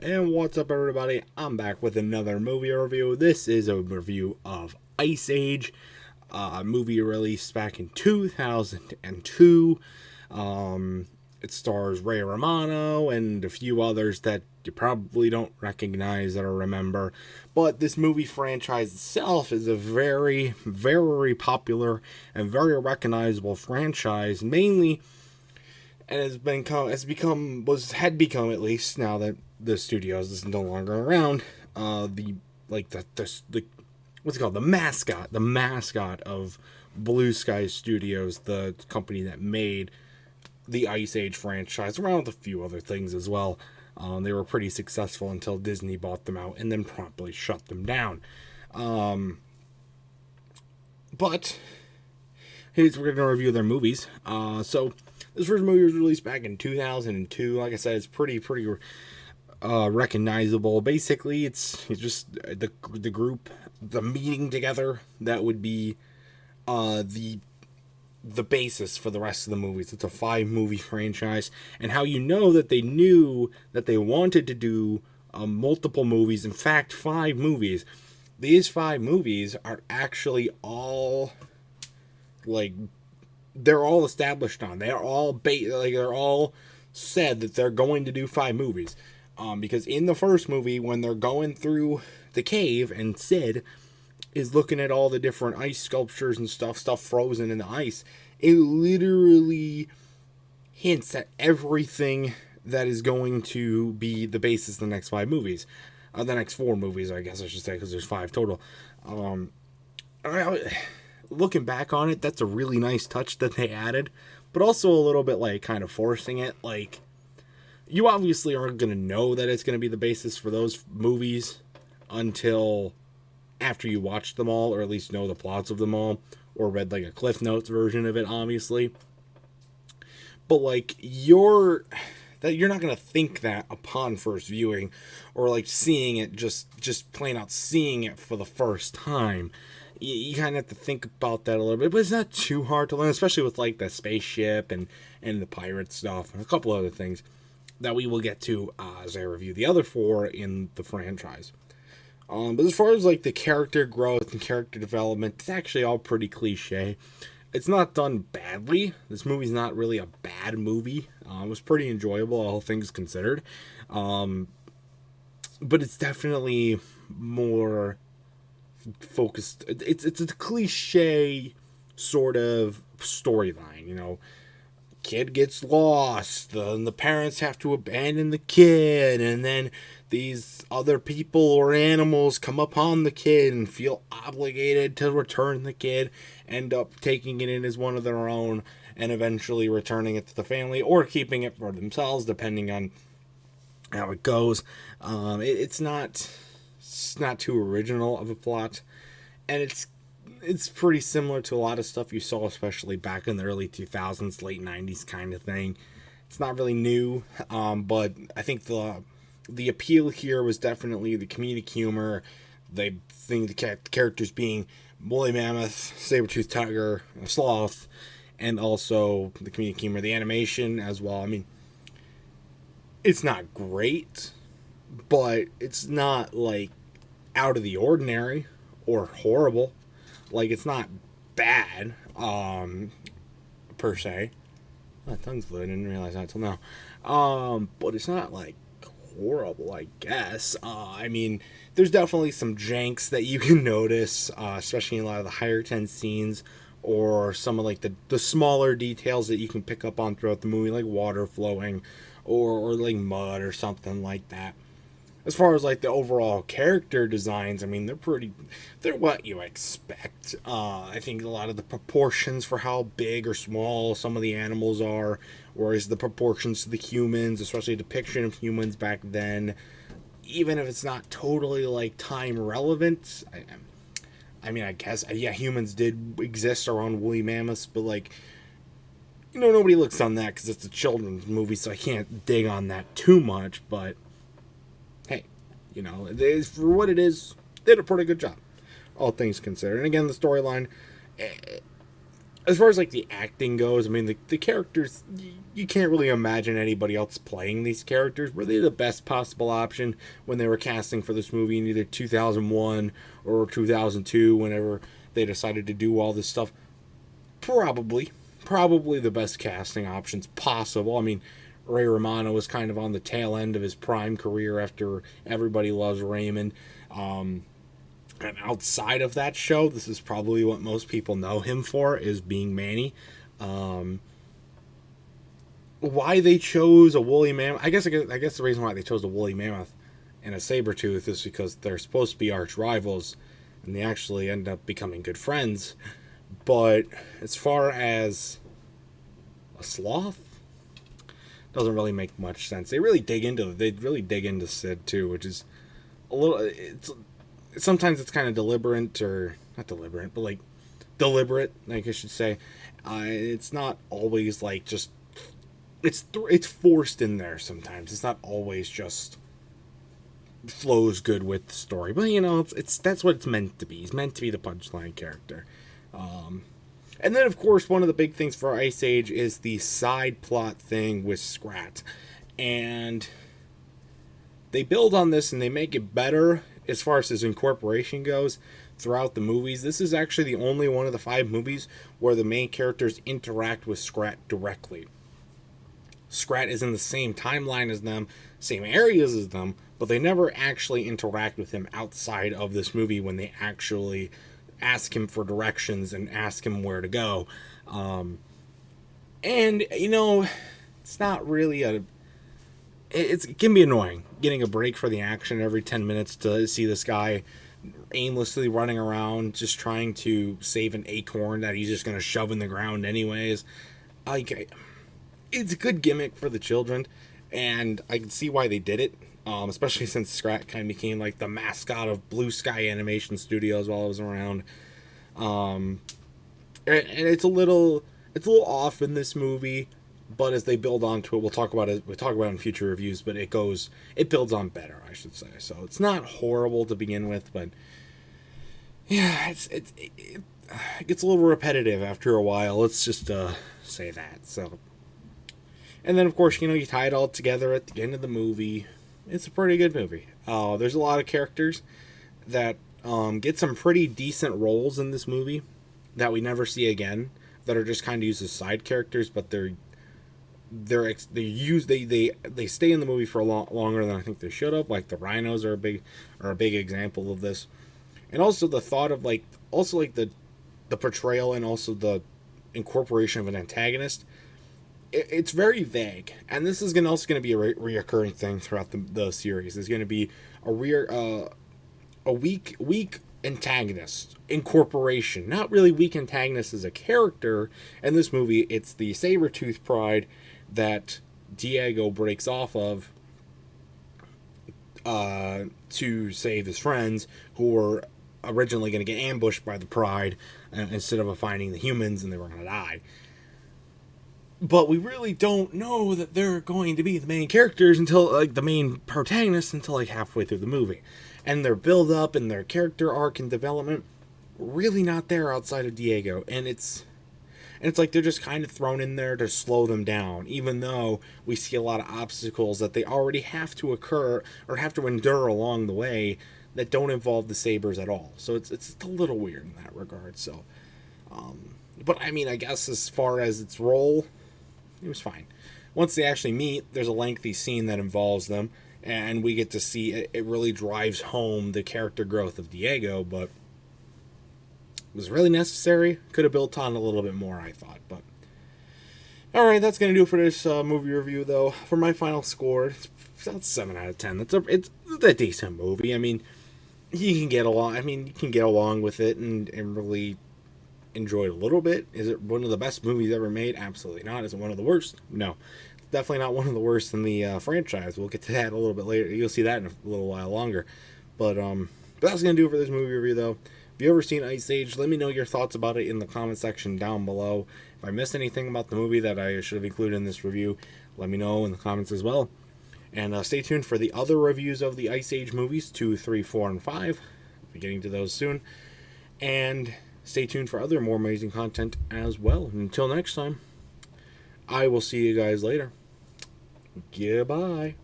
And what's up, everybody? I'm back with another movie review. This is a review of Ice Age, a movie released back in 2002. It stars Ray Romano and a few others that you probably don't recognize or remember. But this movie franchise itself is a very, very popular and very recognizable franchise, mainly and had become, at least now that the studios is no longer around, the what's it called, the mascot of Blue Sky Studios, the company that made the Ice Age franchise, around with a few other things as well. They were pretty successful until Disney bought them out and then promptly shut them down. But we're going to review their movies. So this first movie was released back in 2002. Like I said, it's pretty recognizable. Basically, it's just the group, the meeting together that would be the basis for the rest of the movies. It's a 5-movie franchise, and how you know that they knew that they wanted to do multiple movies. In fact, 5 movies. These 5 movies are actually all like they're all established on. They're all they're all said that they're going to do 5 movies. Because in the first movie, when they're going through the cave and Sid is looking at all the different ice sculptures and stuff frozen in the ice, it literally hints at everything that is going to be the basis of the next 5 movies. The next 4 movies, I guess I should say, because there's 5 total. Looking back on it, that's a really nice touch that they added, but also a little bit like kind of forcing it. Like, you obviously aren't going to know that it's going to be the basis for those movies until after you watch them all, or at least know the plots of them all, or read like a Cliff Notes version of it, obviously. But like, you're not going to think that upon first viewing, or like seeing it, just plain out seeing it for the first time. You kind of have to think about that a little bit, but it's not too hard to learn, especially with like the spaceship and the pirate stuff and a couple other things that we will get to as I review the other 4 in the franchise. But as far as like the character growth and character development, it's actually all pretty cliche. It's not done badly. This movie's not really a bad movie. It was pretty enjoyable, all things considered. But it's definitely more focused. It's a cliche sort of storyline, you know. Kid gets lost, and the parents have to abandon the kid, and then these other people or animals come upon the kid and feel obligated to return the kid, end up taking it in as one of their own, and eventually returning it to the family or keeping it for themselves, depending on how it goes. It's not too original of a plot, and it's pretty similar to a lot of stuff you saw, especially back in the early 2000s, late 90s kind of thing. It's not really new, but I think the appeal here was definitely the comedic humor, the characters being woolly mammoth, saber-toothed tiger, sloth, and also the comedic humor, the animation as well. I mean, it's not great, but it's not like out of the ordinary or horrible. Like, it's not bad, per se. My tongue's blue, I didn't realize that until now. But it's not, like, horrible, I guess. I mean, there's definitely some janks that you can notice, especially in a lot of the higher 10 scenes, or some of, like, the smaller details that you can pick up on throughout the movie, like water flowing, or like, mud or something like that. As far as like the overall character designs, I mean, they're what you expect. I think a lot of the proportions for how big or small some of the animals are, whereas the proportions to the humans, especially the depiction of humans back then, even if it's not totally like time relevant, I mean, I guess, yeah, humans did exist around woolly mammoths, but like, you know, nobody looks on that because it's a children's movie, so I can't dig on that too much, but hey, you know, it is, for what it is, they did a pretty good job, all things considered. And again, the storyline, as far as like the acting goes, I mean the characters, you can't really imagine anybody else playing these characters. Were they the best possible option when they were casting for this movie in either 2001 or 2002, whenever they decided to do all this stuff? Probably the best casting options possible. I mean, Ray Romano was kind of on the tail end of his prime career after Everybody Loves Raymond. And outside of that show, this is probably what most people know him for, is being Manny. Why they chose a woolly mammoth? I guess the reason why they chose a woolly mammoth and a Sabretooth is because they're supposed to be arch rivals, and they actually end up becoming good friends. But as far as a sloth, doesn't really make much sense. They really dig into Sid too, which is a little. Sometimes it's kind of deliberate, or not deliberate, but like deliberate, like I should say. It's not always like just it's forced in there sometimes. It's not always just flows good with the story, but you know, it's that's what it's meant to be. He's meant to be the punchline character. And then, of course, one of the big things for Ice Age is the side plot thing with Scrat. And they build on this and they make it better as far as his incorporation goes throughout the movies. This is actually the only one of the 5 movies where the main characters interact with Scrat directly. Scrat is in the same timeline as them, same areas as them, but they never actually interact with him outside of this movie when they actually ask him for directions and ask him where to go. And, you know, it's not really it can be annoying getting a break for the action every 10 minutes to see this guy aimlessly running around just trying to save an acorn that he's just going to shove in the ground anyways. Like, it's a good gimmick for the children, and I can see why they did it. Especially since Scrat kind of became like the mascot of Blue Sky Animation Studios while I was around. And it's a little off in this movie, but as they build onto it, we'll talk about it in future reviews, but it builds on better, I should say. So it's not horrible to begin with, but yeah, it gets a little repetitive after a while. Let's just say that. So, and then of course, you know, you tie it all together at the end of the movie. It's a pretty good movie. There's a lot of characters that get some pretty decent roles in this movie that we never see again, that are just kind of used as side characters, but they stay in the movie for a lot longer than I think they should have. Like the rhinos are a big example of this, and also the thought of the portrayal and also the incorporation of an antagonist. It's very vague, and this is also going to be a reoccurring thing throughout the series. There's going to be a weak antagonist incorporation, not really weak antagonist as a character. In this movie, it's the Sabretooth Pride that Diego breaks off of to save his friends, who were originally going to get ambushed by the Pride instead of finding the humans, and they were going to die. But we really don't know that they're going to be the main characters until, like, the main protagonists until, like, halfway through the movie. And their build-up and their character arc and development really not there outside of Diego. And it's like they're just kind of thrown in there to slow them down, even though we see a lot of obstacles that they already have to occur or have to endure along the way that don't involve the Sabres at all. So it's a little weird in that regard. So, but I mean, I guess as far as its role, it was fine. Once they actually meet, there's a lengthy scene that involves them, and we get to see it really drives home the character growth of Diego, but it was really necessary. Could have built on a little bit more, I thought. But alright, that's going to do it for this movie review, though. For my final score, it's about 7 out of 10. It's a decent movie. I mean, you can get along with it and really enjoy it a little bit. Is it one of the best movies ever made? Absolutely not. Is it one of the worst? No. Definitely not one of the worst in the franchise. We'll get to that a little bit later. You'll see that in a little while longer. But that's going to do it for this movie review, though. If you've ever seen Ice Age, let me know your thoughts about it in the comment section down below. If I missed anything about the movie that I should have included in this review, let me know in the comments as well. And stay tuned for the other reviews of the Ice Age movies, 2, 3, 4, and 5. I'll be getting to those soon. And stay tuned for other more amazing content as well. Until next time, I will see you guys later. Goodbye.